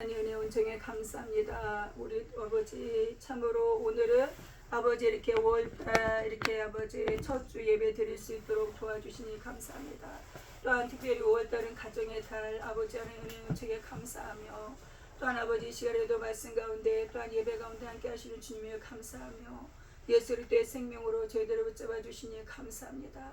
은혜 온정에 감사합니다. 우리 아버지 참으로 오늘은 아버지 이렇게 5월달 이렇게 아버지 첫 주 예배 드릴 수 있도록 도와주시니 감사합니다. 또한 특별히 5월달은 가정의 달 아버지 하나님 은혜 온정에 감사하며 또한 아버지 이 시간에도 말씀 가운데 또한 예배 가운데 함께 하시는 주님을 감사하며 예수 그리스도의 생명으로 저희들을 붙잡아 주시니 감사합니다.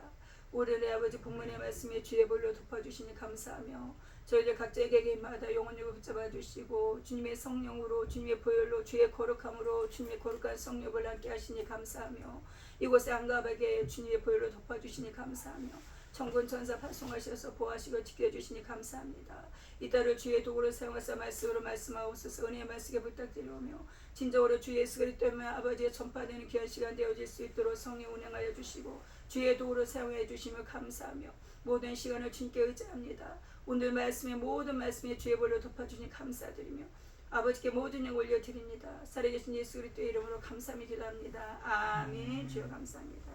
오늘의 아버지 본문의 말씀에 주의 볼로 덮어주시니 감사하며 저희들 각자의 개개인마다 영혼을 붙잡아 주시고 주님의 성령으로 주님의 보혈로 주의 거룩함으로 주님의 거룩한 성령을 함께 하시니 감사하며 이곳에 한가하게 주님의 보혈로 덮어주시니 감사하며 천군 천사 파송하셔서 보호하시고 지켜주시니 감사합니다. 이따를 주의 도구로 사용하사 말씀으로 말씀하옵소서. 은혜의 말씀에 부탁드리오며 진정으로 주 예수 그리스도의 아버지의 전파되는 귀한 시간 되어질 수 있도록 성령 운행하여 주시고 주의 도구로 사용해 주시며 감사하며 모든 시간을 주님께 의지합니다. 오늘 말씀의 모든 말씀에 주의 볼로 덮어주니 감사드리며 아버지께 모든 영 올려드립니다. 살아계신 예수 그리스도의 이름으로 감사히 기도합니다. 아멘. 주여 감사합니다.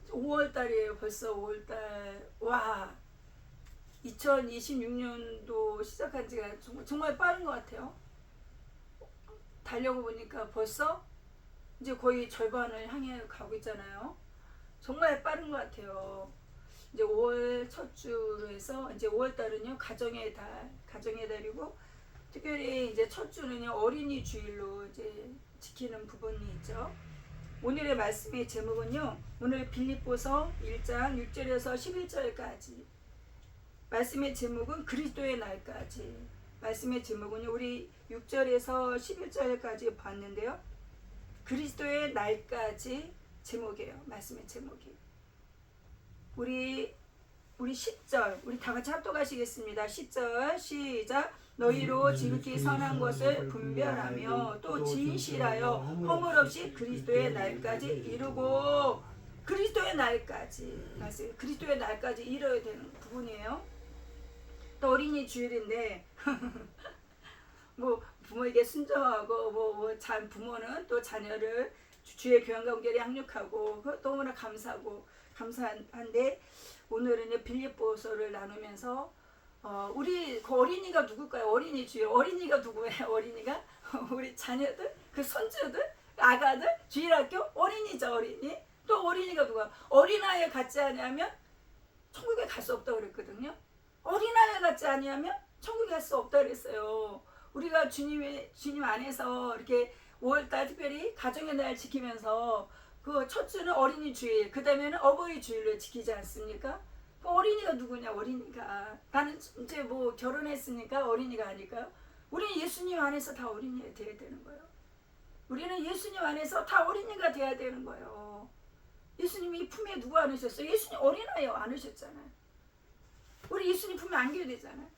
5월달이에요. 벌써 5월달. 와, 2026년도 시작한 지가 정말 빠른 것 같아요. 달려고 보니까 벌써 이제 거의 절반을 향해 가고 있잖아요. 정말 빠른 것 같아요. 이제 5월 첫 주로 해서 이제 5월달은요 가정의 달이고 특별히 이제 첫 주는요 어린이 주일로 이제 지키는 부분이 있죠. 오늘의 말씀의 제목은요 오늘 빌립보서 1장 6절에서 11절까지 말씀의 제목은 그리스도의 날까지 말씀의 제목은요 우리 6절에서 11절까지 봤는데요 그리스도의 날까지 제목이에요. 말씀의 제목이 우리 10절 우리 다 같이 합독하시겠습니다. 10절 시작. 너희로 지극히 선한 것을 분별하며 또 진실하여 허물 없이 그리스도의 날까지 이루고 그리스도의 날까지 말씀 그리스도의 날까지 이뤄야 되는 부분이에요. 또 어린이 주일인데 뭐 부모에게 순종하고 부모는 또 자녀를 주의 교양과 온결에 양육하고 너무나 감사한데 오늘은 빌립보서를 나누면서 우리 그 어린이가 누굴까요? 어린이 주일 어린이가 누구예요? 어린이가 우리 자녀들 그 손주들 아가들 주일학교 어린이죠. 어린이 또 어린이가 누가 어린아이에 같지 않으면 천국에 갈 수 없다고 그랬거든요. 어린아이에 같지 않으면 천국에 갈 수 없다고 그랬어요. 우리가 주님 안에서 이렇게 5월달 특별히 가정의 날 지키면서 그 첫 주는 어린이 주일, 그 다음에는 어버이 주일로 지키지 않습니까? 그 어린이가 누구냐? 어린이가 나는 이제 뭐 결혼했으니까 어린이가 아닐까요? 우리는 예수님 안에서 다 어린이가 돼야 되는 거예요. 우리는 예수님 안에서 다 어린이가 돼야 되는 거예요. 예수님이 품에 누구 안으셨어요? 예수님 어린아이 안으셨잖아요. 우리 예수님 품에 안겨야 되잖아요.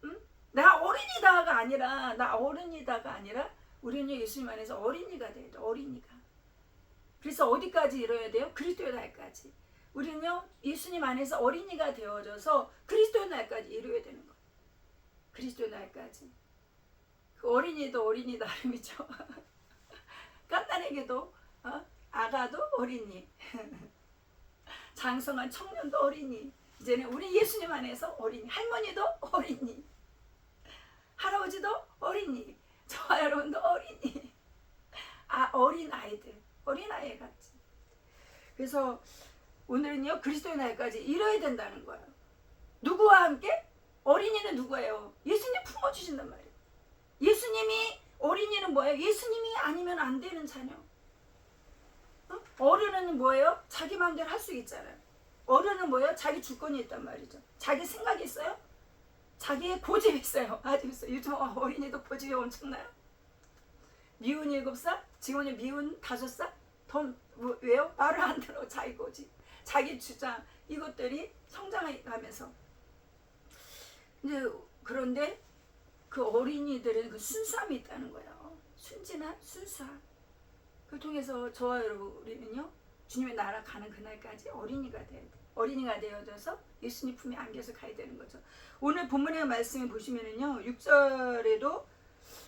응? 나 어린이다가 아니라 우리는 예수님 안에서 어린이가 돼야 돼. 어린이가. 그래서 어디까지 이뤄야 돼요? 그리스도의 날까지. 우리는요 예수님 안에서 어린이가 되어져서 그리스도의 날까지 이루어야 되는 거예요. 그리스도의 날까지. 그 어린이도 어린이 나름이죠. 깐난에게도 아가도 어린이. 장성한 청년도 어린이. 이제는 우리 예수님 안에서 어린이. 할머니도 어린이. 할아버지도 어린이. 저와 여러분도 어린이. 어린 아이들. 어린아이 같이. 그래서 오늘은요 그리스도의 날까지 이뤄야 된다는 거예요. 누구와 함께? 어린이는 누구예요? 예수님 품어주신단 말이에요. 예수님이 어린이는 뭐예요? 예수님이 아니면 안 되는 자녀. 어른은 뭐예요? 자기 마음대로 할 수 있잖아요. 어른은 뭐예요? 자기 주권이 있단 말이죠. 자기 생각이 있어요? 자기의 고집이 있어요. 아주 있어요. 요즘 어린이도 고집이 엄청나요. 미운 7살? 지금은 미운 5살? 왜요? 말을 안 들어. 자기 고집, 자기 주장 이것들이 성장하면서 이제 그런데 그 어린이들은 그 순수함이 있다는 거예요. 순진한 순수함. 그걸 통해서 저와 여러분 우리는요 주님의 나라 가는 그날까지 어린이가 돼야 돼. 어린이가 되어져서 예수님 품에 안겨서 가야 되는 거죠. 오늘 본문의 말씀을 보시면은요 6절에도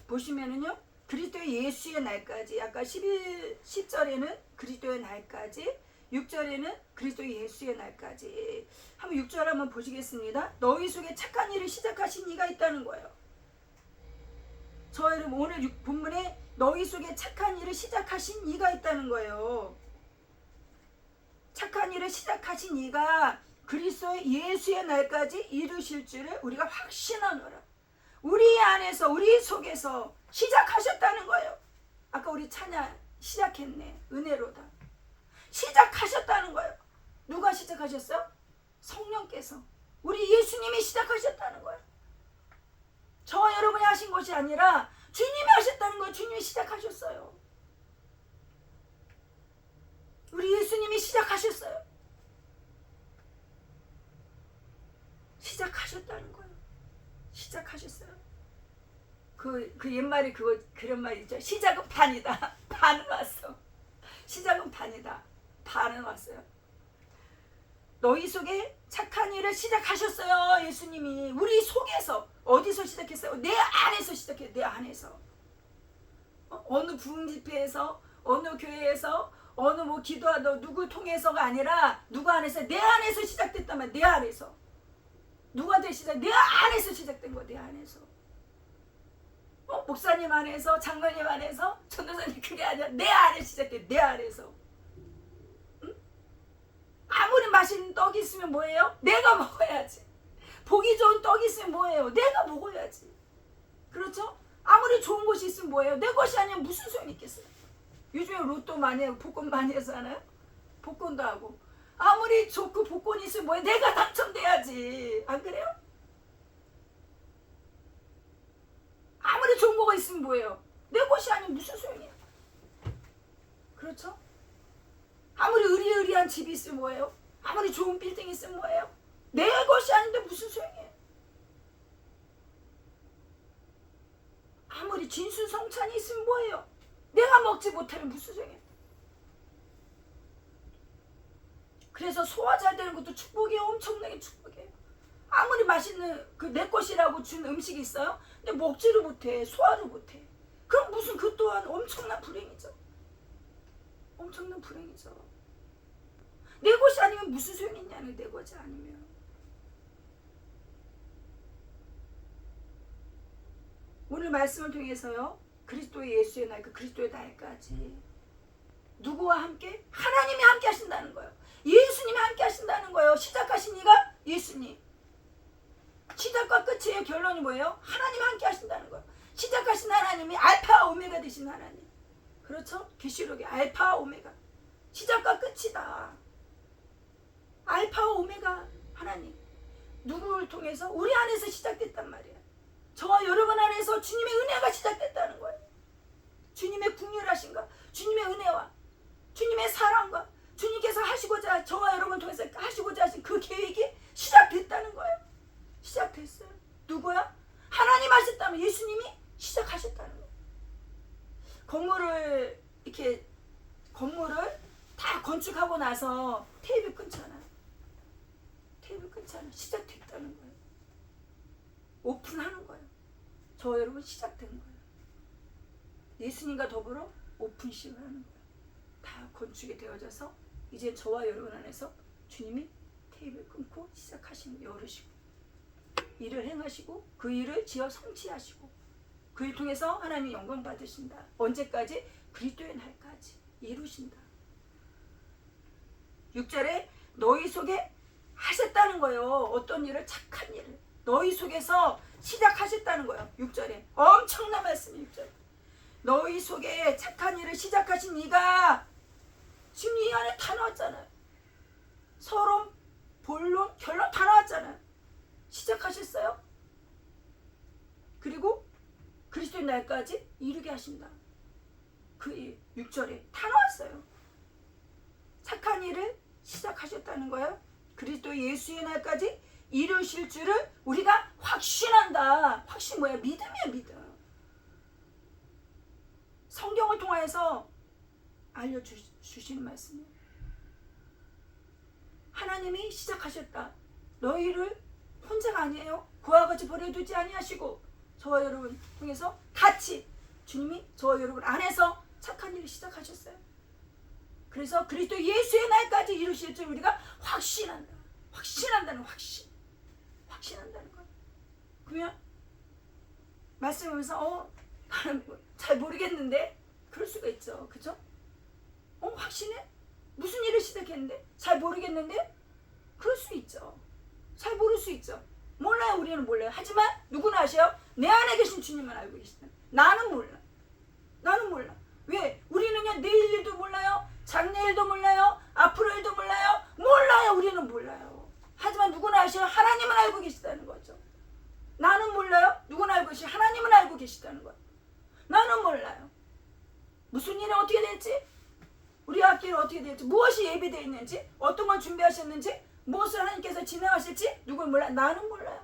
보시면은요 그리스도의 예수의 날까지 아까 10절에는 그리스도의 날까지 6절에는 그리스도 예수의 날까지. 한번 6절 한번 보시겠습니다. 너희 속에 착한 일을 시작하신 이가 있다는 거예요. 저희는 오늘 본문에 너희 속에 착한 일을 시작하신 이가 있다는 거예요. 착한 일을 시작하신 이가 그리스도의 예수의 날까지 이루실 줄을 우리가 확신하노라. 우리 안에서 우리 속에서 시작하셨다는 거예요. 아까 우리 찬양 시작했네. 은혜로다. 시작하셨다는 거예요. 누가 시작하셨어? 성령께서. 우리 예수님이 시작하셨다는 거예요. 저와 여러분이 하신 것이 아니라 주님이 하셨다는 거예요. 주님이 시작하셨어요. 우리 예수님이 시작하셨어요. 시작하셨다는 거예요. 시작하셨어요. 그 옛말에 그런 말 있죠. 시작은 반이다. 반은 왔어. 시작은 반이다. 반은 왔어요. 너희 속에 착한 일을 시작하셨어요. 예수님이 우리 속에서. 어디서 시작했어요? 내 안에서 시작해요. 내 안에서. 어느 부흥 집회에서, 어느 교회에서, 어느 뭐 기도하다 누구 통해서가 아니라 누구 안에서, 내 안에서 시작됐단 말이야. 내 안에서. 누구한테 시작? 내 안에서 시작된 거야. 내 안에서. 목사님 안에서, 장로님 안에서, 전도사님 그게 아니라 내 안에 시작돼. 내 안에서. 응? 아무리 맛있는 떡이 있으면 뭐예요? 내가 먹어야지. 보기 좋은 떡이 있으면 뭐예요? 내가 먹어야지. 그렇죠? 아무리 좋은 것이 있으면 뭐예요? 내 것이 아니면 무슨 소용이 있겠어요? 요즘에 로또 많이 하고 복권 많이 해서 하나요? 복권도 하고. 아무리 좋고 복권이 있으면 뭐예요? 내가 당첨돼야지. 안 그래요? 아무리 좋은 거가 있으면 뭐예요? 내 것이 아니면 무슨 소용이야? 그렇죠? 아무리 의리의리한 집이 있으면 뭐예요? 아무리 좋은 빌딩이 있으면 뭐예요? 내 것이 아닌데 무슨 소용이에요? 아무리 진수성찬이 있으면 뭐예요? 내가 먹지 못하면 무슨 소용이에요? 그래서 소화 잘 되는 것도 축복이에요. 엄청나게 축복이에요. 아무리 맛있는 내 것이라고 준 음식이 있어요. 근데 먹지를 못해. 소화를 못해. 그럼 무슨 그 또한 엄청난 불행이죠. 엄청난 불행이죠. 내 것이 아니면 무슨 소용이 있냐는 내 것이 아니면. 오늘 말씀을 통해서요. 그리스도의 예수의 날, 그 그리스도의 날까지 누구와 함께? 하나님이 함께 하신다는 거예요. 예수님이 함께 하신다는 거예요. 시작하신 이가 예수님. 시작과 끝이에요. 결론이 뭐예요? 하나님이 함께 하신다는 거예요. 시작하신 하나님이 알파와 오메가 되신 하나님. 그렇죠? 계시록에 알파와 오메가. 시작과 끝이다. 알파와 오메가 하나님. 누구를 통해서? 우리 안에서 시작됐단 말이에요. 저와 여러분 안에서 주님의 은혜가 시작됐다는 거예요. 주님의 긍휼하심과 주님의 은혜와 주님의 사랑과 주님께서 하시고자 저와 여러분 통해서 하시고자 하신 그 계획이 시작됐다는 거예요. 시작됐어요. 누구야? 하나님 하셨다면 예수님이 시작하셨다는 거예요. 건물을 다 건축하고 나서 테이블 끊잖아. 테이블 끊잖아. 시작됐다는 거예요. 오픈하는 거예요. 저 여러분 시작된 거예요. 예수님과 더불어 오픈식을 하는 거예요. 다 건축이 되어져서 이제 저와 여러분 안에서 주님이 테이블 끊고 시작하시는 열으시고 일을 행하시고 그 일을 지어 성취하시고 그 일 통해서 하나님이 영광 받으신다. 언제까지? 그리스도의 날까지 이루신다. 6절에 너희 속에 하셨다는 거예요. 어떤 일을? 착한 일을 너희 속에서 시작하셨다는 거예요. 6절에 엄청난 말씀이 6절. 너희 속에 착한 일을 시작하신 이가 지금 이 안에 다 나왔잖아요. 서론, 본론, 결론 다 나왔잖아요. 시작하셨어요. 그리고 그리스도의 날까지 이루게 하신다. 그 일, 6절에 다 나왔어요. 착한 일을 시작하셨다는 거예요. 그리스도 예수의 날까지 이루실 줄을 우리가 확신한다. 확신 뭐야? 믿음이야, 믿음. 성경을 통해서 알려주시는 말씀이에요. 하나님이 시작하셨다. 너희를 혼자가 아니에요. 그와 같이 버려두지 아니하시고 저와 여러분 통해서 같이 주님이 저와 여러분 안에서 착한 일을 시작하셨어요. 그래서 그리스도 예수의 날까지 이루실 줄 우리가 확신한다. 확신한다는 확신. 확신한다는 거야. 그러면 말씀하면서 나는 잘 모르겠는데 그럴 수가 있죠. 그죠? 확신해? 무슨 일을 시작했는데? 잘 모르겠는데? 그럴 수 있죠. 잘 모를 수 있죠. 몰라요. 우리는 몰라요. 하지만 누구나 아셔요? 내 안에 계신 주님만 알고 계시다. 나는 몰라. 나는 몰라. 왜? 우리는요 내일 일도 몰라요. 장래일도 몰라요. 앞으로 일도 몰라요. 몰라요. 우리는 몰라요. 하지만 누구나 아셔요? 하나님은 알고 계시다는 거죠. 나는 몰라요. 누구나 알고 계시 하나님은 알고 계시다는 거예요. 나는 몰라요. 무슨 일이 어떻게 될지, 우리 앞길이 어떻게 될지, 무엇이 예비되어 있는지, 어떤 걸 준비하셨는지, 무엇을 하나님께서 진행하실지 누굴 몰라? 나는 몰라요.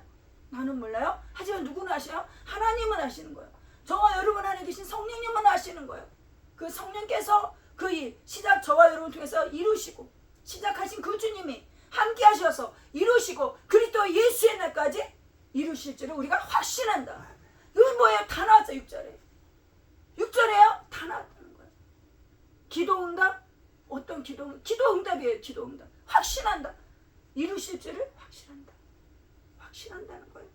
나는 몰라요. 하지만 누구는 아셔요? 하나님은 아시는 거예요. 저와 여러분 안에 계신 성령님은 아시는 거예요. 그 성령께서 그 일 시작 저와 여러분 통해서 이루시고 시작하신 그 주님이 함께 하셔서 이루시고 그리스도 예수의 날까지 이루실 줄을 우리가 확신한다. 이건 뭐예요? 다 나왔죠. 6절에. 6절에요? 다 나왔다는 거예요. 기도응답? 어떤 기도응답? 기도응답이에요. 기도응답. 확신한다. 이루실 줄을 확신한다. 확신한다는 거예요.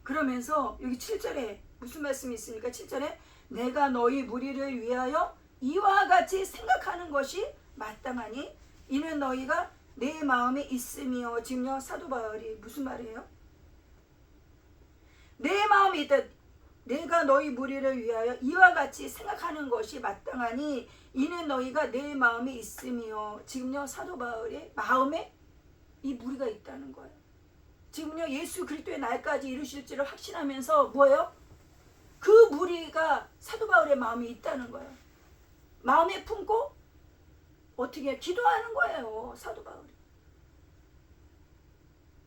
그러면서 여기 7절에 무슨 말씀이 있습니까? 7절에 내가 너희 무리를 위하여 이와 같이 생각하는 것이 마땅하니 이는 너희가 내 마음에 있음이요. 지금요 사도 바울이 무슨 말이에요? 내 마음에 있다. 내가 너희 무리를 위하여 이와 같이 생각하는 것이 마땅하니 이는 너희가 내 마음에 있음이요. 지금요 사도 바울의 마음에 이 무리가 있다는 거예요. 지금요 예수 그리스도의 날까지 이루실 줄을 확신하면서 뭐예요? 그 무리가 사도 바울의 마음에 있다는 거예요. 마음에 품고 어떻게 기도하는 거예요. 사도 바울이.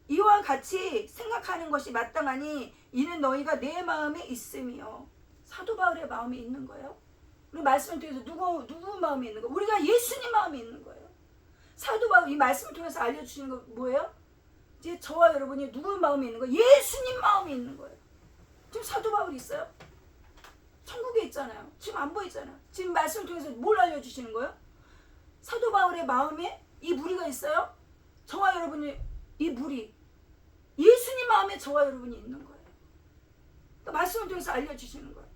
이와 같이 생각하는 것이 마땅하니 이는 너희가 내 마음에 있음이요. 사도 바울의 마음에 있는 거예요. 우리 말씀을 통해서 누구 마음에 있는 거예요? 우리가 예수님 마음에 있는 거예요. 사도 바울 이 말씀을 통해서 알려주시는 거 뭐예요? 이제 저와 여러분이 누구 마음에 있는 거예요? 예수님 마음에 있는 거예요. 지금 사도 바울이 있어요? 천국에 있잖아요. 지금 안 보이잖아요. 지금 말씀을 통해서 뭘 알려주시는 거예요? 사도 바울의 마음에 이 무리가 있어요? 저와 여러분이 이 무리 예수님 마음에 저와 여러분이 있는 거예요. 또 말씀을 통해서 알려주시는 거예요.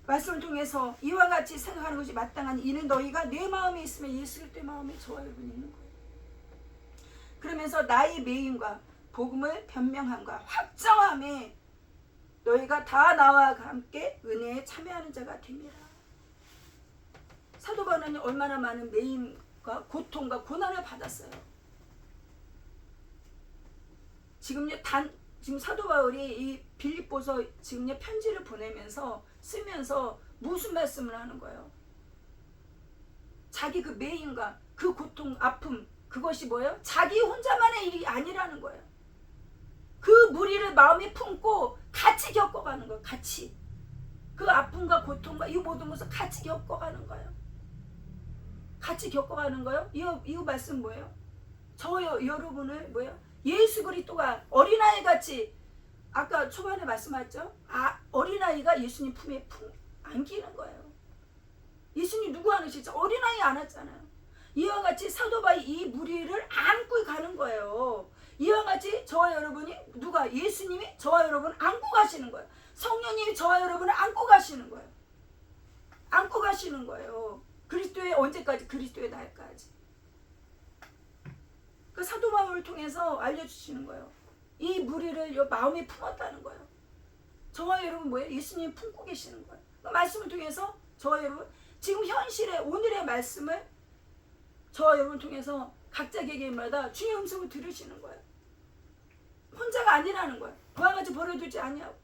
말씀을 통해서 이와 같이 생각하는 것이 마땅하니 이는 너희가 내 마음에 있으면 예수 그리스도의 마음에 저와 여러분이 있는 거예요. 그러면서 나의 매임과 복음을 변명함과 확정함에 너희가 다 나와 함께 은혜에 참여하는 자가 됩니다. 사도 바울은 얼마나 많은 매임과 고통과 고난을 받았어요. 지금 사도 바울이 이 빌립보서 지금 편지를 보내면서 쓰면서 무슨 말씀을 하는 거예요? 자기 그 매임과 그 고통, 아픔 그것이 뭐예요? 자기 혼자만의 일이 아니라는 거예요. 그 무리를 마음에 품고 같이 겪어가는 거예요. 같이. 그 아픔과 고통과 이 모든 것을 같이 겪어가는 거예요. 같이 겪어가는 거예요. 이 말씀 뭐예요? 여러분을 뭐예요? 예수 그리스도가 어린아이 같이 아까 초반에 말씀하셨죠? 어린아이가 예수님 품에 안기는 거예요. 예수님 누구 안으시죠? 어린아이 안았잖아요. 이와 같이 사도 바울이 이 무리를 안고 가는 거예요. 이와 같이 저와 여러분이 예수님이 저와 여러분을 안고 가시는 거예요. 성령님이 저와 여러분을 안고 가시는 거예요. 안고 가시는 거예요. 그리스도의 언제까지? 그리스도의 날까지. 그 사도 바울을 통해서 알려주시는 거예요. 이 무리를 마음에 품었다는 거예요. 저와 여러분 뭐예요? 예수님 품고 계시는 거예요. 그 말씀을 통해서 저와 여러분 지금 현실의 오늘의 말씀을 저와 여러분 통해서 각자 개개인마다 주의 음성을 들으시는 거예요. 혼자가 아니라는 거예요. 그와 같이 버려두지 아니하고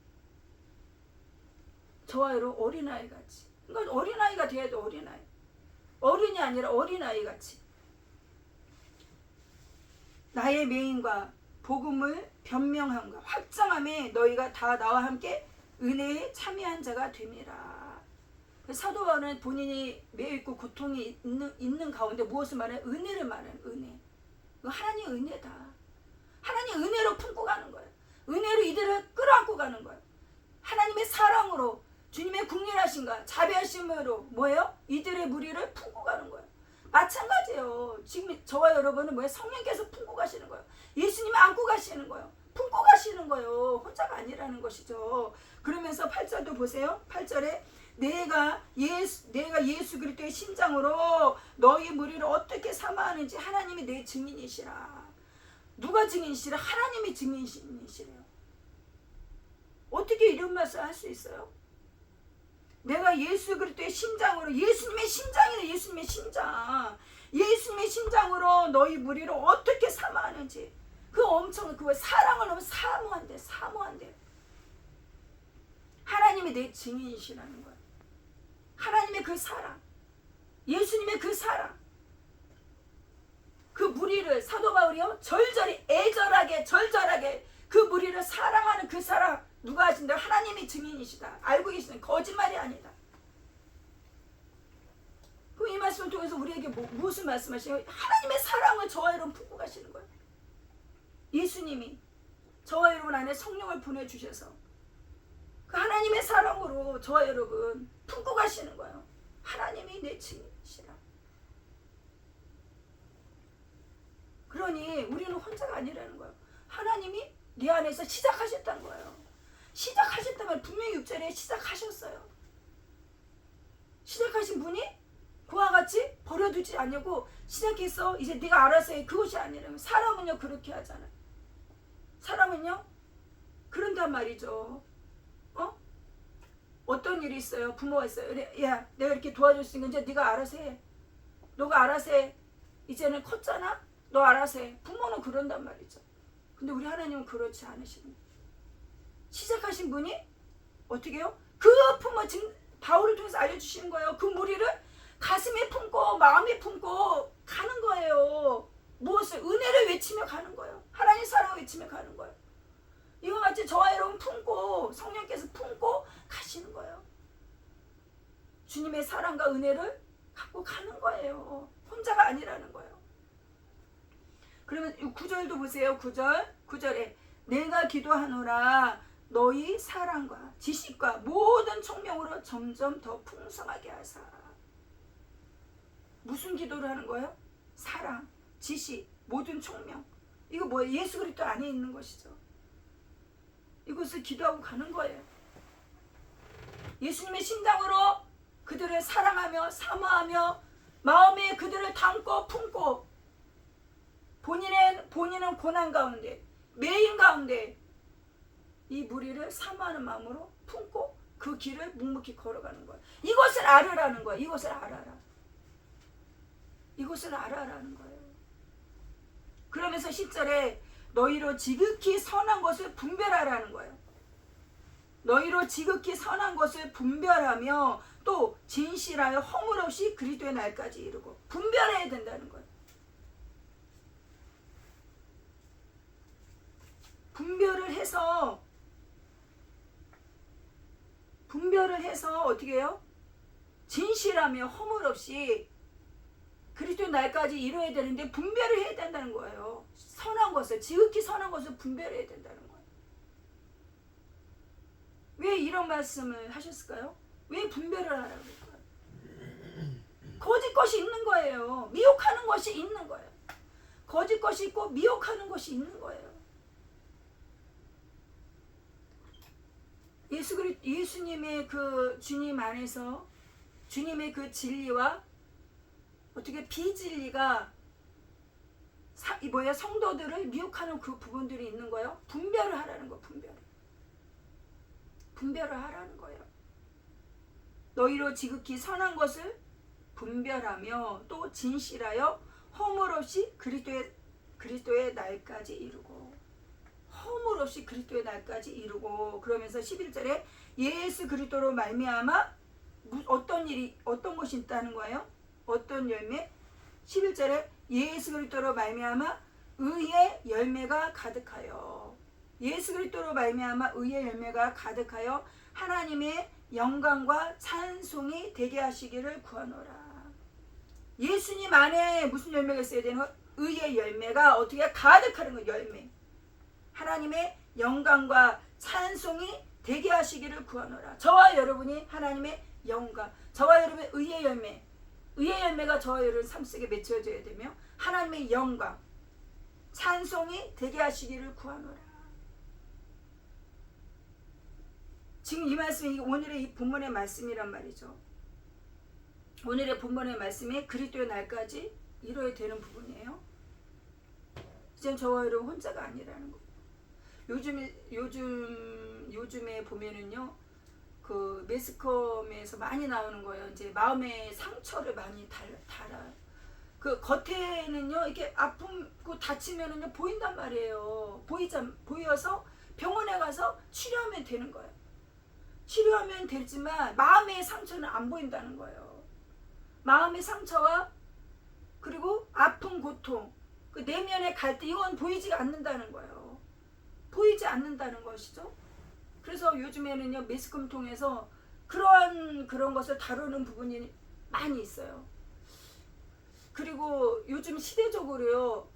저와 여러분 어린아이 같이. 그러니까 어린아이가 돼야 돼. 어린아이. 어른이 아니라 어린아이 같이. 나의 매임과 복음을 변명함과 확정함에 너희가 다 나와 함께 은혜에 참여한 자가 됨이라. 사도 바울은 본인이 매여 있고 고통이 있는 가운데 무엇을 말해? 은혜를 말하는 은혜. 하나님의 은혜다. 하나님의 은혜로 품고 가는 거예요. 은혜로 이들을 끌어안고 가는 거예요. 하나님의 사랑으로 주님의 국률하신가 자비하심으로 뭐예요? 이들의 무리를 품고 가는 거예요. 마찬가지예요. 지금 저와 여러분은 뭐예요? 성령께서 품고 가시는 거예요. 예수님이 안고 가시는 거예요. 품고 가시는 거예요. 혼자가 아니라는 것이죠. 그러면서 8절도 보세요. 8절에 내가 예수 그리스도의 심장으로 너희 무리를 어떻게 삼아하는지 하나님이 내 증인이시라. 누가 증인이시라? 하나님이 증인이시래요. 어떻게 이런 말씀을 할 수 있어요? 내가 예수 그리스도의 심장으로, 예수님의 심장이네. 예수님의 심장, 예수님의 심장으로 너희 무리를 어떻게 삼아하는지. 그 엄청 그 사랑을 너무 사모한대. 하나님이 내 증인이시라는 거야. 하나님의 그 사랑, 예수님의 그 사랑, 그 무리를 사도 바울이요 절절히 절절하게 그 무리를 사랑하는 그 사랑 누가 하신다? 하나님이 증인이시다. 알고 계시는 거짓말이 아니다. 그럼 이 말씀을 통해서 우리에게 무슨 말씀하시냐면 하나님의 사랑을 저와 여러분 품고 가시는 거예요. 예수님이 저와 여러분 안에 성령을 보내주셔서 그 하나님의 사랑으로 저와 여러분 품고 가시는 거예요. 하나님이 내 증인이시라. 그러니 우리는 혼자가 아니라는 거예요. 하나님이 내 안에서 시작하셨다는 거예요. 시작하셨다면 분명히 6절에 시작하셨어요. 시작하신 분이 그와 같이 버려두지 않냐고 시작해서 이제 네가 알아서 해. 그것이 아니라면 사람은요 그렇게 하잖아요. 사람은요 그런단 말이죠. 어떤 일이 있어요. 부모가 있어요. 야 내가 이렇게 도와줬으니까 이제 네가 알아서 해. 너가 알아서 해. 이제는 컸잖아. 너 알아서 해. 부모는 그런단 말이죠. 근데 우리 하나님은 그렇지 않으시는 거예요. 시작하신 분이 어떻게 해요? 그 품어 바울을 통해서 알려주시는 거예요. 그 무리를 가슴에 품고 마음에 품고 가는 거예요. 무엇을? 은혜를 외치며 가는 거예요. 하나님 사랑을 외치며 가는 거예요. 이와 같이 저와 여러분 품고 성령께서 품고 가시는 거예요. 주님의 사랑과 은혜를 갖고 가는 거예요. 혼자가 아니라는 거예요. 그러면 9절도 보세요. 9절에 내가 기도하노라 너희 사랑과 지식과 모든 총명으로 점점 더 풍성하게 하사. 무슨 기도를 하는 거예요? 사랑, 지식, 모든 총명. 이거 뭐예요? 예수 그리스도 안에 있는 것이죠. 이것을 기도하고 가는 거예요. 예수님의 심장으로 그들을 사랑하며 사모하며 마음에 그들을 담고 품고 본인은 고난 가운데 매인 가운데 이 무리를 사모하는 마음으로 품고 그 길을 묵묵히 걸어가는 거예요. 이것을 알으라는 거예요. 이것을 알아라. 이것을 알아라는 거예요. 그러면서 10절에 너희로 지극히 선한 것을 분별하라는 거예요. 너희로 지극히 선한 것을 분별하며 또 진실하여 허물 없이 그리스도의 날까지 이르고. 분별해야 된다는 거예요. 분별을 해서 어떻게 해요? 진실하며 허물 없이 그리스도의 날까지 이루어야 되는데 분별을 해야 된다는 거예요. 선한 것을, 지극히 선한 것을 분별해야 된다는 거예요. 왜 이런 말씀을 하셨을까요? 왜 분별을 하라고 했을까요? 거짓 것이 있는 거예요. 미혹하는 것이 있는 거예요. 거짓 것이 있고 미혹하는 것이 있는 거예요. 예수님의 그 주님 안에서 주님의 그 진리와 어떻게 비진리가 성도들을 미혹하는 그 부분들이 있는 거예요. 분별을 하라는 거. 분별을 하라는 거예요. 너희로 지극히 선한 것을 분별하며 또 진실하여 허물 없이 그리스도의 날까지 이루고. 허물 없이 그리스도의 날까지 이루고. 그러면서 11절에 예수 그리스도로 말미암아 어떤 것이 있다는 거예요? 어떤 열매? 11절에 예수 그리스도로 말미암아 의의 열매가 가득하여. 예수 그리스도로 말미암아 의의 열매가 가득하여 하나님의 영광과 찬송이 되게 하시기를 구하노라. 예수님 안에 무슨 열매가 있어야 되는 거? 의의 열매가 어떻게 가득하는 거. 열매. 하나님의 영광과 찬송이 되게 하시기를 구하노라. 저와 여러분이 하나님의 영과 저와 여러분의 의의 열매, 의의 열매가 저와 여러분 삶 속에 맺혀져야 되며 하나님의 영과 찬송이 되게 하시기를 구하노라. 지금 이 말씀이 오늘의 이 본문의 말씀이란 말이죠. 오늘의 본문의 말씀이 그리스도의 날까지 이루어야 되는 부분이에요. 이제 저와 여러분 혼자가 아니라는 거. 요즘에 보면은요, 그 매스컴에서 많이 나오는 거예요. 이제 마음의 상처를 많이 달아요. 그 겉에는요, 이렇게 아프고 다치면은요 보인단 말이에요. 보여서 병원에 가서 치료하면 되는 거예요. 치료하면 되지만 마음의 상처는 안 보인다는 거예요. 마음의 상처와 그리고 아픈 고통, 그 내면의 갈등, 이건 보이지 않는다는 거예요. 보이지 않는다는 것이죠. 그래서 요즘에는요, 매스컴 통해서 그런 것을 다루는 부분이 많이 있어요. 그리고 요즘 시대적으로요,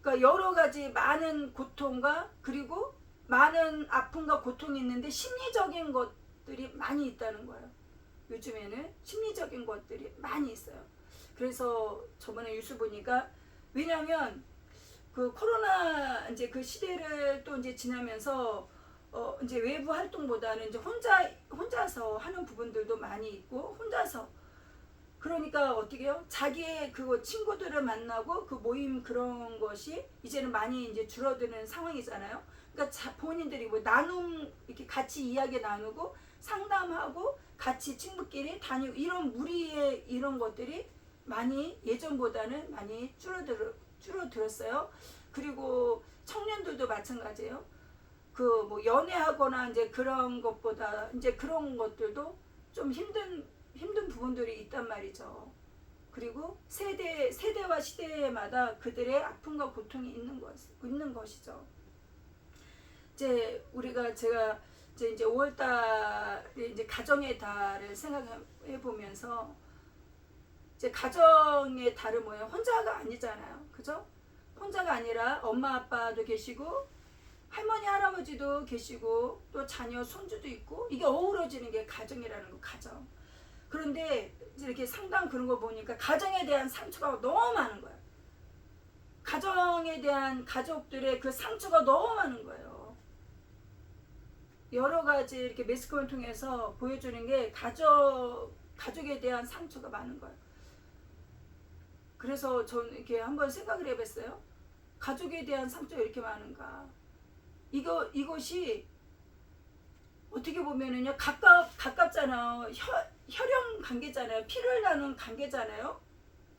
그러니까 여러 가지 많은 고통과 그리고 많은 아픔과 고통이 있는데 심리적인 것들이 많이 있다는 거예요. 요즘에는 심리적인 것들이 많이 있어요. 그래서 저번에 뉴스 보니까, 왜냐하면 그 코로나 이제 그 시대를 또 이제 지나면서 이제 외부 활동보다는 이제 혼자서 하는 부분들도 많이 있고, 혼자서 그러니까 어떻게 해요? 자기의 그 친구들을 만나고 그 모임 그런 것이 이제는 많이 이제 줄어드는 상황이잖아요. 그러니까 본인들이 뭐 이렇게 같이 이야기 나누고 상담하고 같이 친구끼리 다니고 이런 무리의 이런 것들이 많이 예전보다는 많이 줄어들었어요. 그리고 청년들도 마찬가지예요. 그 뭐 연애하거나 이제 그런 것보다 이제 그런 것들도 좀 힘든 부분들이 있단 말이죠. 그리고 세대와 시대마다 그들의 아픔과 고통이 있는 것이죠. 제가 이제 5월달에 이제 가정의 달을 생각해 보면서, 이제 가정의 달은 뭐예요? 혼자가 아니잖아요. 그죠? 혼자가 아니라 엄마 아빠도 계시고 할머니 할아버지도 계시고 또 자녀 손주도 있고, 이게 어우러지는 게 가정이라는 거, 가정. 그런데 이렇게 상담 그런 거 보니까 가정에 대한 상처가 너무 많은 거예요. 가정에 대한 가족들의 그 상처가 너무 많은 거예요. 여러 가지 이렇게 매스컴을 통해서 보여주는 게 가족에 대한 상처가 많은 거예요. 그래서 저는 이렇게 한번 생각을 해봤어요. 가족에 대한 상처가 이렇게 많은가? 이것이 어떻게 보면은요, 가깝잖아요. 혈연 관계잖아요. 피를 나눈 관계잖아요.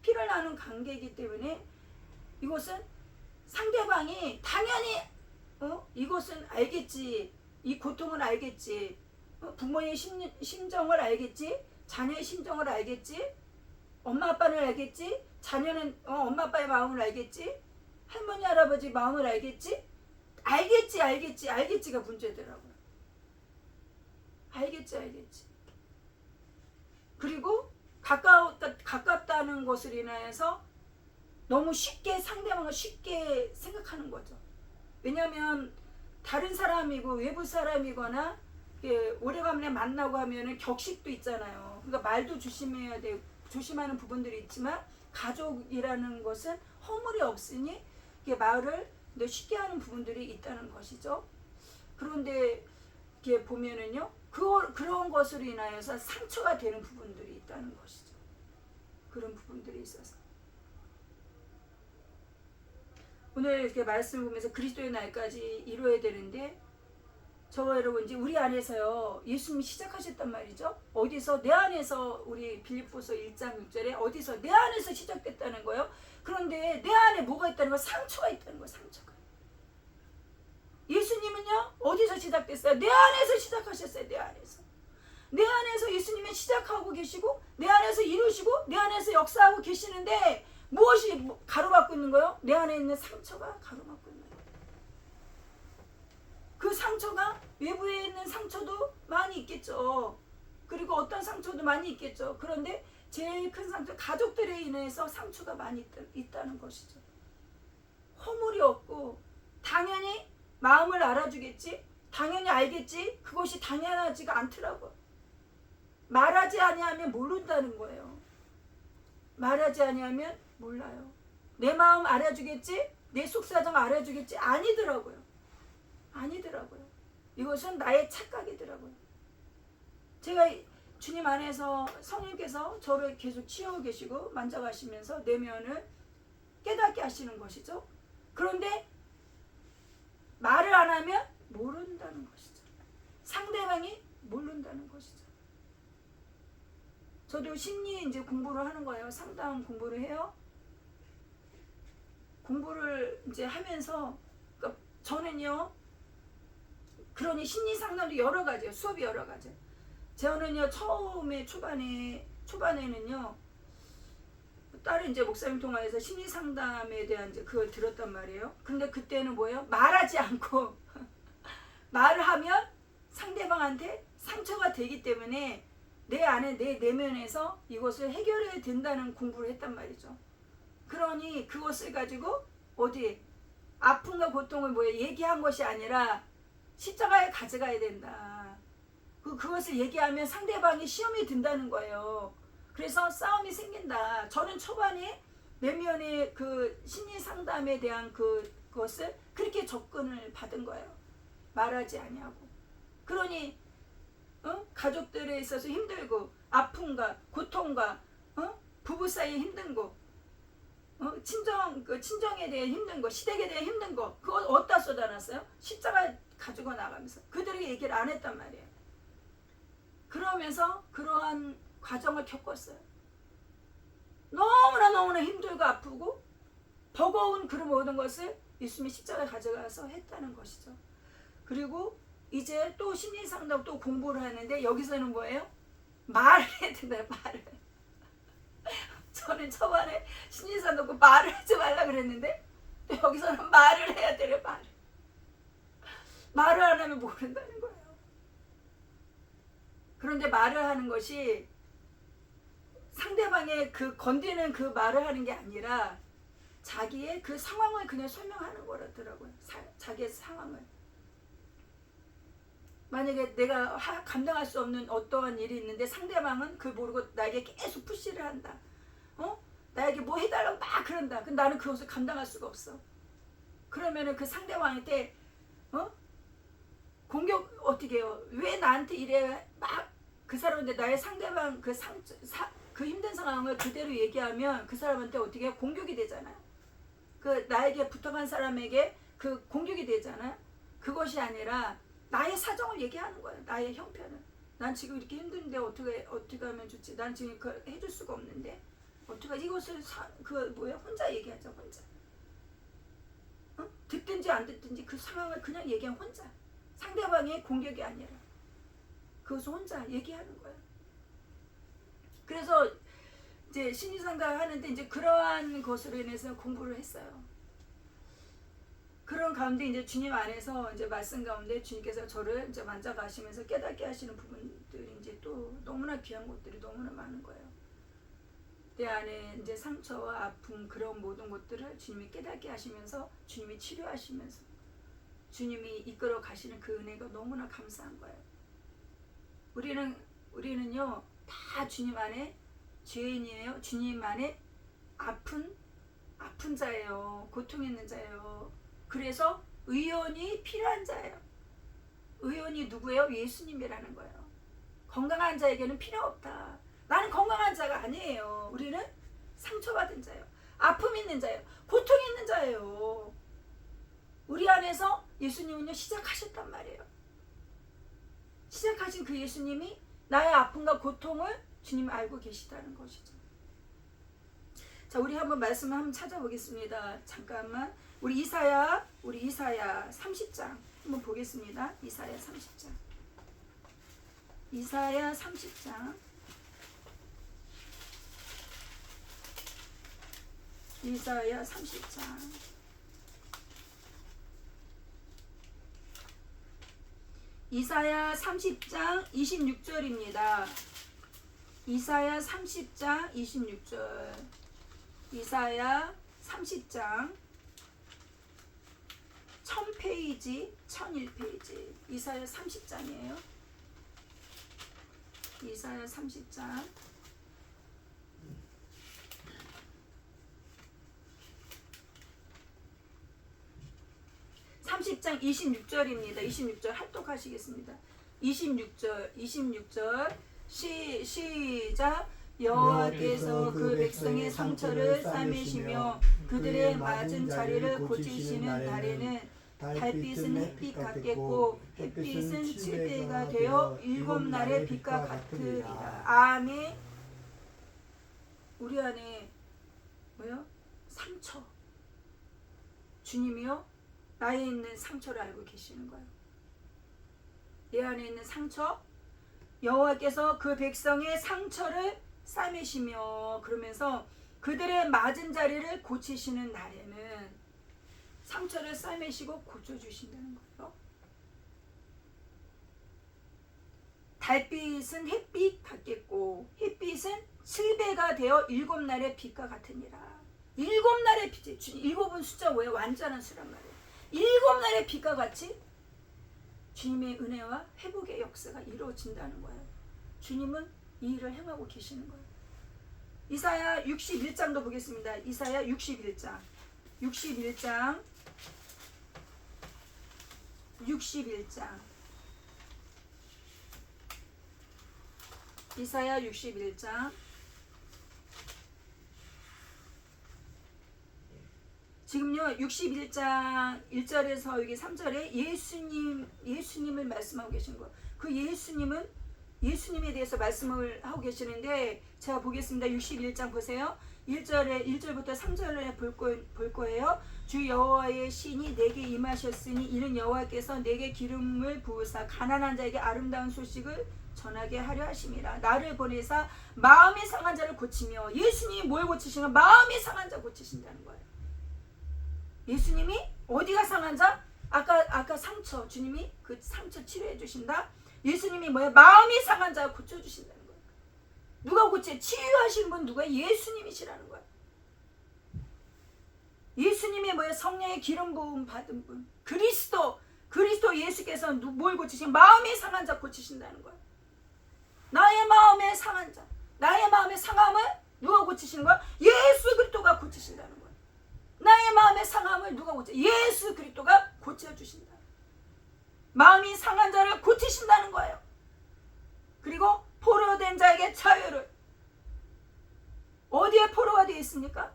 피를 나눈 관계이기 때문에 이것은 상대방이 당연히 이것은 알겠지. 이 고통을 알겠지. 부모의 심정을 알겠지. 자녀의 심정을 알겠지. 엄마 아빠를 알겠지. 자녀는 엄마 아빠의 마음을 알겠지. 할머니 할아버지 마음을 알겠지. 알겠지가 문제더라고요. 알겠지. 그리고 가깝다는 것을 인하여서 너무 쉽게 상대방을 쉽게 생각하는 거죠. 왜냐하면 다른 사람이고 외부 사람이거나 오래간만에 만나고 하면은 격식도 있잖아요. 그러니까 말도 조심해야 되고 조심하는 부분들이 있지만, 가족이라는 것은 허물이 없으니 말을 쉽게 하는 부분들이 있다는 것이죠. 그런데 이렇게 보면은요, 그런 것으로 인하여서 상처가 되는 부분들이 있다는 것이죠. 그런 부분들이 있어서 오늘 이렇게 말씀을 보면서 그리스도의 날까지 이루어야 되는데, 저와 여러분 이제 우리 안에서요, 예수님이 시작하셨단 말이죠. 어디서? 내 안에서. 우리 빌립보서 1장 6절에 어디서? 내 안에서 시작됐다는 거예요. 그런데 내 안에 뭐가 있다는 거예요? 상처가 있다는 거예요. 상처가. 예수님은요, 어디서 시작됐어요? 내 안에서 시작하셨어요. 내 안에서 예수님이 시작하고 계시고 내 안에서 이루시고 내 안에서 역사하고 계시는데, 무엇이 가로막고 있는 거예요? 내 안에 있는 상처가 가로막고 있는 거예요. 그 상처가 외부에 있는 상처도 많이 있겠죠. 그리고 어떤 상처도 많이 있겠죠. 그런데 제일 큰 상처, 가족들에 인해서 상처가 많이 있다는 것이죠. 허물이 없고 당연히 마음을 알아주겠지. 당연히 알겠지? 그것이 당연하지가 않더라고요. 말하지 아니하면 모른다는 거예요. 말하지 아니하면 몰라요. 내 마음 알아주겠지? 내 속사정 알아주겠지? 아니더라고요. 아니더라고요. 이것은 나의 착각이더라고요. 제가 주님 안에서 성령께서 저를 계속 치워 계시고 만져가시면서 내면을 깨닫게 하시는 것이죠. 그런데 말을 안 하면 모른다는 것이죠. 상대방이 모른다는 것이죠. 저도 심리 이제 공부를 하는 거예요. 상담 공부를 해요. 공부를 이제 하면서 그러니까 저는요. 그러니 심리 상담도 여러 가지예요. 수업이 여러 가지. 저는요 처음에 초반에는요 다른 이제 목사님 통화에서 심리 상담에 대한 이제 그걸 들었단 말이에요. 근데 그때는 뭐예요? 말하지 않고 말을 하면 상대방한테 상처가 되기 때문에 내 안에 내 내면에서 이것을 해결해야 된다는 공부를 했단 말이죠. 그러니 그것을 가지고 어디 아픔과 고통을 뭐예요? 얘기한 것이 아니라 십자가에 가져가야 된다. 그것을 얘기하면 상대방이 시험이 든다는 거예요. 그래서 싸움이 생긴다. 저는 초반에 내면의 그 심리 상담에 대한 그것을 그렇게 접근을 받은 거예요. 말하지 아니하고. 그러니 가족들에 있어서 힘들고 아픔과 고통과 부부 사이에 힘든 거, 친정에 대해 힘든 거, 시댁에 대해 힘든 거, 그걸 어디다 쏟아놨어요? 십자가 가지고 나가면서 그들에게 얘기를 안 했단 말이에요. 그러면서 그러한 과정을 겪었어요. 너무나 힘들고 아프고 버거운 그 모든 것을 예수님이 십자가에 가져가서 했다는 것이죠. 그리고 이제 또 심리상담 또 공부를 하는데 여기서는 뭐예요? 말을 해야 된다. 말을. 저는 초반에 심리상담 듣고 말을 하지 말라 그랬는데 또 여기서는 말을 해야 되는 말을. 말을 안 하면 모른다는 거예요. 그런데 말을 하는 것이 상대방의 그 건드리는 그 말을 하는 게 아니라 자기의 그 상황을 그냥 설명하는 거라더라고요. 자기의 상황을. 만약에 내가 감당할 수 없는 어떠한 일이 있는데 상대방은 그걸 모르고 나에게 계속 푸시를 한다. 나에게 뭐 해달라고 막 그런다. 근데 나는 그것을 감당할 수가 없어. 그러면은 그 상대방한테 공격 어떻게 해요? 왜 나한테 이래? 막 그 사람한테 나의 상대방 그 힘든 상황을 그대로 얘기하면 그 사람한테 어떻게 해요? 공격이 되잖아요. 그 나에게 부탁한 사람에게 그 공격이 되잖아요. 그것이 아니라 나의 사정을 얘기하는 거예요. 나의 형편을. 난 지금 이렇게 힘든데 어떻게 하면 좋지? 난 지금 그 해줄 수가 없는데 어떻게 이것을 혼자 얘기하자. 혼자. 듣든지 안 듣든지 그 상황을 그냥 얘기하면 혼자. 상대방의 공격이 아니라 그것을 혼자 얘기하는 거예요. 그래서 이제 심리상담 하는데 이제 그러한 것으로 인해서 공부를 했어요. 그런 가운데 이제 주님 안에서 이제 말씀 가운데 주님께서 저를 이제 만져가시면서 깨닫게 하시는 부분들이 이제 또 너무나 귀한 것들이 너무나 많은 거예요. 내 안에 이제 상처와 아픔 그런 모든 것들을 주님이 깨닫게 하시면서 주님이 치료하시면서 주님이 이끌어 가시는 그 은혜가 너무나 감사한 거예요. 우리는요 다 주님 안에 죄인이에요. 주님 안에 아픈 자예요. 고통 있는 자예요. 그래서 의원이 필요한 자예요. 의원이 누구예요? 예수님이라는 거예요. 건강한 자에게는 필요 없다. 나는 건강한 자가 아니에요. 우리는 상처받은 자예요. 아픔 있는 자예요. 고통 있는 자예요. 우리 안에서 예수님은요 시작하셨단 말이에요. 시작하신 그 예수님이 나의 아픔과 고통을 주님 알고 계시다는 것이죠. 자, 우리 한번 말씀을 한번 찾아보겠습니다. 잠깐만. 우리 이사야 30장 한번 보겠습니다. 이사야 30장. 이사야 30장. 이사야 30장. 이사야 30장 26절입니다. 이사야 30장 26절. 이사야 30장 1000페이지 1001페이지 1001페이지 이사야 30장이에요. 이사야 30장 30장 26절입니다. 26절 합독하시겠습니다. 26절 시작. 여호와께서 그 백성의 상처를 싸매시며 그들의 맞은 자리를 고치시는 날에는 달빛은 햇빛 같겠고 햇빛은 7배가 되어 7날의 빛과 같으리라. 아멘. 우리 안에 뭐요? 상처. 주님이요 나에 있는 상처를 알고 계시는 거예요. 내 안에 있는 상처, 여호와께서 그 백성의 상처를 싸매시며 그러면서 그들의 맞은 자리를 고치시는 날에는 상처를 싸매시고 고쳐주신다는 거예요. 달빛은 햇빛 같겠고 햇빛은 7배가 되어 7날의 빛과 같으니라. 7날의 빛이 7은 숫자 뭐예요? 완전한 수란 말이에요. 7날의 빛과 같이 주님의 은혜와 회복의 역사가 이루어진다는 거예요. 주님은 이 일을 행하고 계시는 거예요. 이사야 61장도 보겠습니다. 이사야 61장 이사야 61장 지금요 61장 1절에서 여기 3절에 예수님을 말씀하고 계신 거예요. 그 예수님에 대해서 말씀을 하고 계시는데 제가 보겠습니다. 61장 보세요. 1절부터 3절에 볼 거예요. 주 여호와의 신이 내게 임하셨으니 이는 여호와께서 내게 기름을 부으사 가난한 자에게 아름다운 소식을 전하게 하려 하심이라. 나를 보내사 마음이 상한 자를 고치며 예수님이 뭘 고치시는 거예요? 마음이 상한 자 고치신다는 거예요. 예수님이 어디가 상한 자? 아까 상처 주님이 그 상처 치료해 주신다. 예수님이 뭐예요? 마음이 상한 자 고쳐 주신다는 거예요. 누가 고쳐? 치유하신 분 누가? 예수님이시라는 거예요. 예수님이 뭐예요? 성령의 기름 부음 받은 분. 그리스도 예수께서 뭘 고치신? 마음이 상한 자 고치신다는 거예요. 나의 마음의 상한 자, 나의 마음의 상함을 누가 고치시는 거야? 예수 그리스도가 고치신다는 거예요. 나의 마음의 상함을 누가 고쳐? 예수 그리스도가 고쳐주신다. 마음이 상한 자를 고치신다는 거예요. 그리고 포로된 자에게 자유를. 어디에 포로가 되어 있습니까?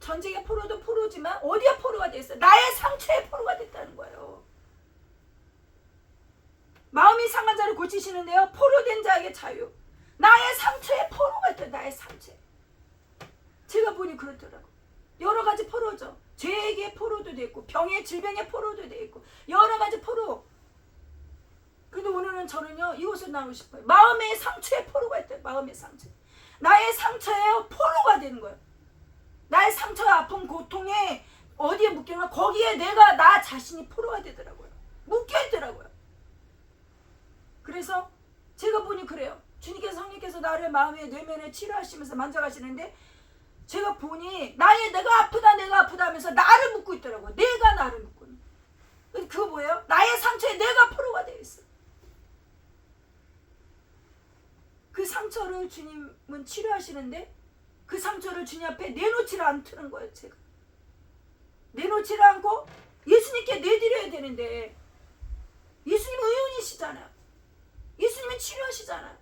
전쟁의 포로도 포로지만 어디에 포로가 되어 있어요? 나의 상처에 포로가 됐다는 거예요. 마음이 상한 자를 고치시는데요. 포로된 자에게 자유. 나의 상처에 포로가 있다. 나의 상처에. 제가 보니 그렇더라고. 여러 가지 포로죠. 죄에게 포로도 돼 있고 병의 질병의 포로도 돼 있고 여러 가지 포로. 근데 오늘은 저는요 이것을 나누고 싶어요. 마음의 상처에 포로가 있다. 마음의 상처. 나의 상처에 포로가 되는 거예요. 나의 상처와 아픔 고통에 어디에 묶여나 거기에 내가 나 자신이 포로가 되더라고요. 묶여있더라고요. 그래서 제가 보니 그래요. 주님께서 성령께서 나를 마음의 내면에 치료하시면서 만져가시는데 제가 보니 내가 아프다 하면서 나를 묶고 있더라고요. 내가 나를 묶고 있는. 그거 뭐예요? 나의 상처에 내가 포로가 되어 있어. 그 상처를 주님은 치료하시는데 그 상처를 주님 앞에 내놓지를 않는 거예요. 제가 내놓지를 않고 예수님께 내드려야 되는데 예수님은 의원이시잖아요. 예수님은 치료하시잖아요.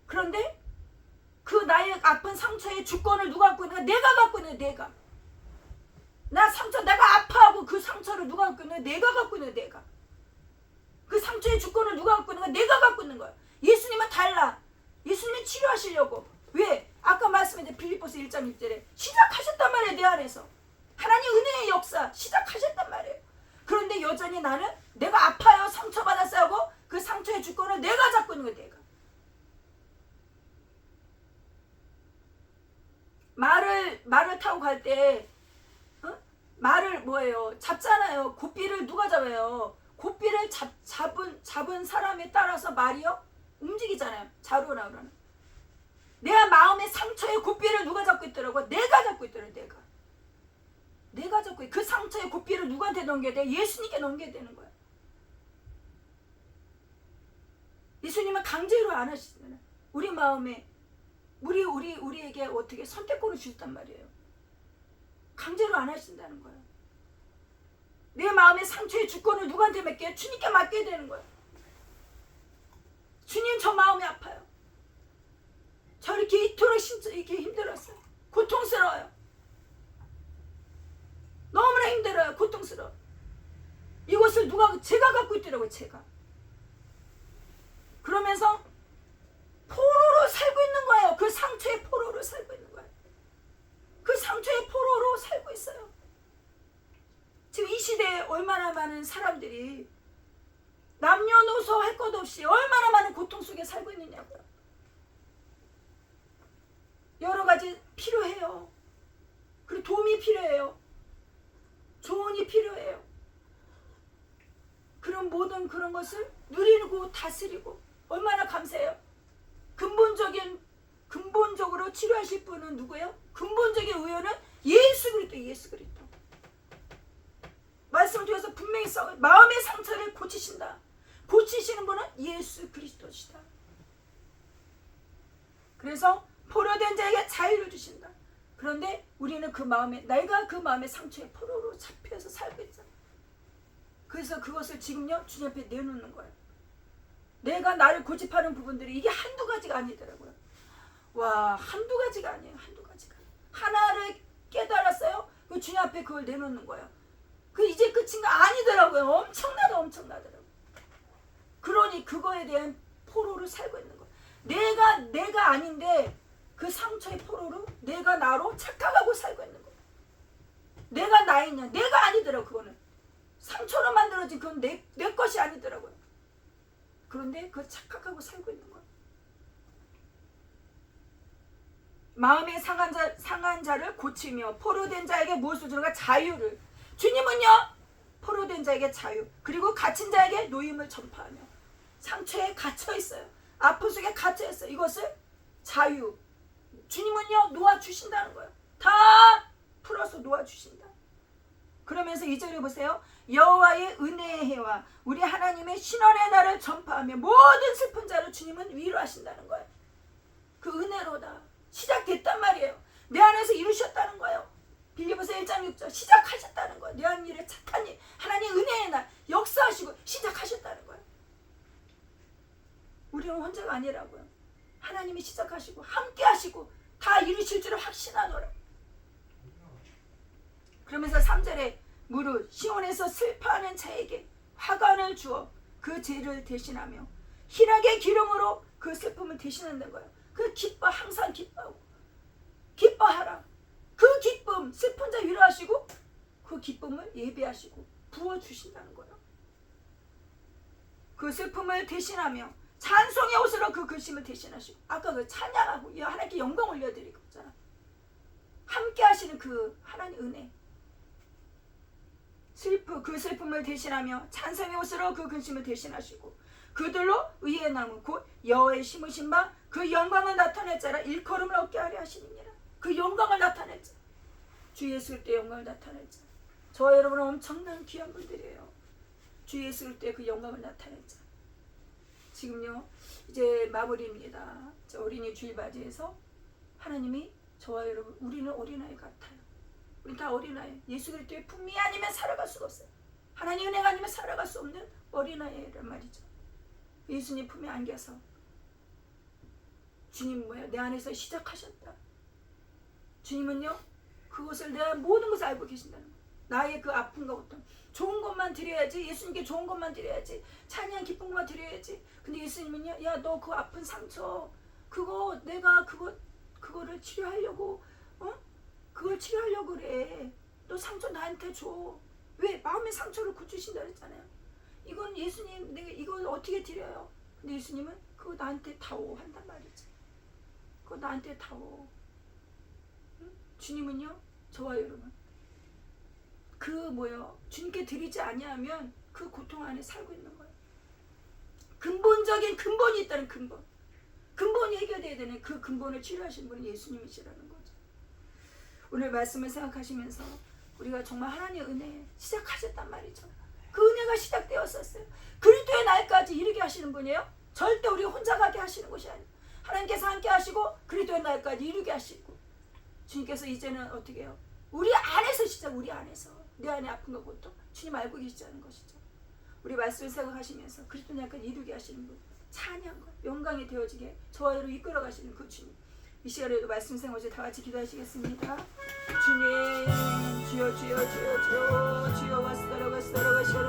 그런데 그 나의 아픈 상처의 주권을 누가 갖고 있는가? 내가 갖고 있는 거야. 내가. 나 상처 내가 아파하고 그 상처를 누가 갖고 있는 거야? 내가 갖고 있는 거야. 내가. 그 상처의 주권을 누가 갖고 있는 거야? 내가 갖고 있는 거야. 예수님은 달라. 예수님은 치료하시려고. 왜? 아까 말씀했는데 빌립보서 1장 6절에 시작하셨단 말이에요. 내 안에서. 하나님 은혜의 역사 시작하셨단 말이에요. 그런데 여전히 나는 내가 아파요. 상처받았어요 하고 그 상처의 주권을 내가 잡고 있는 거야. 내가. 말을 타고 갈 때 말을 뭐예요? 잡잖아요. 고삐를 누가 잡아요? 고삐를 잡은 사람에 따라서 말이요 움직이잖아요. 자루나 그러는. 내가 마음의 상처의 고삐를 누가 잡고 있더라고? 내가 잡고 있더라고. 내가. 내가 잡고 그 상처의 고삐를 누구한테 넘겨야 돼? 예수님께 넘겨야 되는 거야. 예수님은 강제로 안 하시잖아요. 우리 마음에 우리에게 어떻게 선택권을 주셨단 말이에요. 강제로 안 하신다는 거예요. 내 마음의 상처의 주권을 누구한테 맡겨요? 주님께 맡겨야 되는 거예요. 주님, 저 마음이 아파요. 저 이토록 이렇게 힘들었어요. 고통스러워요. 너무나 힘들어요. 고통스러워. 이것을 제가 갖고 있더라고요. 제가. 그러면서 포로로 살고 있는 거예요. 그 상처의 포로로 살고 있는 거예요. 그 상처의 포로로 살고 있어요. 지금 이 시대에 얼마나 많은 사람들이 남녀노소 할 것 없이 얼마나 많은 고통 속에 살고 있느냐고요. 여러 가지 필요해요. 그리고 도움이 필요해요. 조언이 필요해요. 그런 모든 그런 것을 누리고 다스리고 얼마나 감사해요. 근본적으로 치료하실 분은 누구예요? 근본적인 의원은 예수 그리스도, 예수 그리스도. 말씀을 통해서 분명히 마음의 상처를 고치신다. 고치시는 분은 예수 그리스도시다. 그래서 포로된 자에게 자유를 주신다. 그런데 우리는 내가 그 마음의 상처의 포로로 잡혀서 살고 있잖아. 그래서 그것을 지금요 주님 앞에 내놓는 거예요. 내가 나를 고집하는 부분들이 이게 한두 가지가 아니더라고요. 와, 한두 가지가 아니에요. 한두 가지가. 하나를 깨달았어요. 그 주님 앞에 그걸 내놓는 거예요. 그 이제 끝인가? 아니더라고요. 엄청나더라고요. 그러니 그거에 대한 포로를 살고 있는 거예요. 내가 아닌데 그 상처의 포로로 내가 나로 착각하고 살고 있는 거예요. 내가 나이냐? 내가 아니더라고. 그거는 상처로 만들어진 그건 내 것이 아니더라고요. 그런데 그걸 착각하고 살고 있는 거예요. 마음의 상한 자를 고치며 포로된 자에게 무엇을 주는가? 자유를. 주님은요 포로된 자에게 자유, 그리고 갇힌 자에게 노임을 전파하며, 상처에 갇혀 있어요. 아픔 속에 갇혀 있어요. 이것을 자유. 주님은요 놓아주신다는 거예요. 다 풀어서 놓아주신다. 그러면서 2절에 보세요. 여호와의 은혜의 해와 우리 하나님의 신원의 날을 전파하며 모든 슬픈 자를 주님은 위로하신다는 거예요. 그 은혜로다. 시작됐단 말이에요. 내 안에서 이루셨다는 거예요. 빌립보서 1장 6절 시작하셨다는 거예요. 내 안 일에 착한 일, 하나님 은혜의 날 역사하시고 시작하셨다는 거예요. 우리는 혼자가 아니라고요. 하나님이 시작하시고 함께 하시고 다 이루실 줄을 확신하노라. 그러면서 3절에 무릇 시온에서 슬퍼하는 자에게 화관을 주어 그 죄를 대신하며 희락의 기름으로 그 슬픔을 대신한다는 거예요. 그 기뻐, 항상 기뻐하고 기뻐하라. 그 기쁨, 슬픈 자 위로하시고 그 기쁨을 예배하시고 부어주신다는 거예요. 그 슬픔을 대신하며 찬송의 옷으로 그 근심을 대신하시고, 아까 그 찬양하고 하나님께 영광 올려드리고 있잖아. 함께 하시는 그 하나님 은혜, 그 슬픔을 대신하며 찬송의 옷으로 그 근심을 대신하시고 그들로 의의 나무 곧 여호와의 심으신 바 그 영광을 나타낼 자라 일컬음을 얻게 하려 하시느니라. 그 영광을 나타낼 자, 주 예수 그리스도의 영광을 나타낼 자. 저와 여러분은 엄청난 귀한 분들이에요. 주 예수 그리스도의 그 영광을 나타낼 자. 지금요 이제 마무리입니다. 어린이 주일 맞이해서 하나님이 저와 여러분, 우리는 어린아이 같아요. 우리 다 어린아이. 예수 그리스도의 품이 아니면 살아갈 수가 없어요. 하나님 은혜가 아니면 살아갈 수 없는 어린아이란 말이죠. 예수님 품에 안겨서 주님 내 안에서 시작하셨다. 주님은요 그것을 내가 모든 것을 알고 계신다는 거예요. 나의 그 아픔과 고통, 좋은 것만 드려야지, 예수님께 좋은 것만 드려야지, 찬양 기쁜 것만 드려야지. 근데 예수님은요, 야 너 그 아픈 상처 그거 내가 그거를 치료하려고 그걸 치료하려고 그래. 너 상처 나한테 줘. 왜? 마음의 상처를 고치신다 그랬잖아요. 이건 예수님 내가 이걸 어떻게 드려요? 근데 예수님은 그거 나한테 다오 한단 말이지. 그거 나한테 다오. 응? 주님은요 저와 여러분 주님께 드리지 아니하면 그 고통 안에 살고 있는 거예요. 근본적인 근본이 있다는 근본이 해결돼야 되는 그 근본을 치료하신 분은 예수님이시라는 거죠. 오늘 말씀을 생각하시면서 우리가 정말 하나님의 은혜 시작하셨단 말이죠. 그 은혜가 시작되었었어요. 그리스도의 날까지 이르게 하시는 분이에요. 절대 우리 혼자 가게 하시는 것이 아니에요. 하나님께서 함께 하시고 그리스도의 날까지 이르게 하시고, 주님께서 이제는 어떻게 해요? 우리 안에서 시작, 우리 안에서 내 안에 아픈 것 고통 주님 알고 계시다는 것이죠. 우리 말씀을 생각하시면서 그리스도 날까지 이루게 하시는 분, 찬양과 영광이 되어지게 저와 여러분 이끌어 가시는 그 주님, 이 시간에도 말씀 생활에 다 같이 기도하시겠습니다. 주님, 주여 주여 주여 주여 주여 와스더라 와스더라 와시오라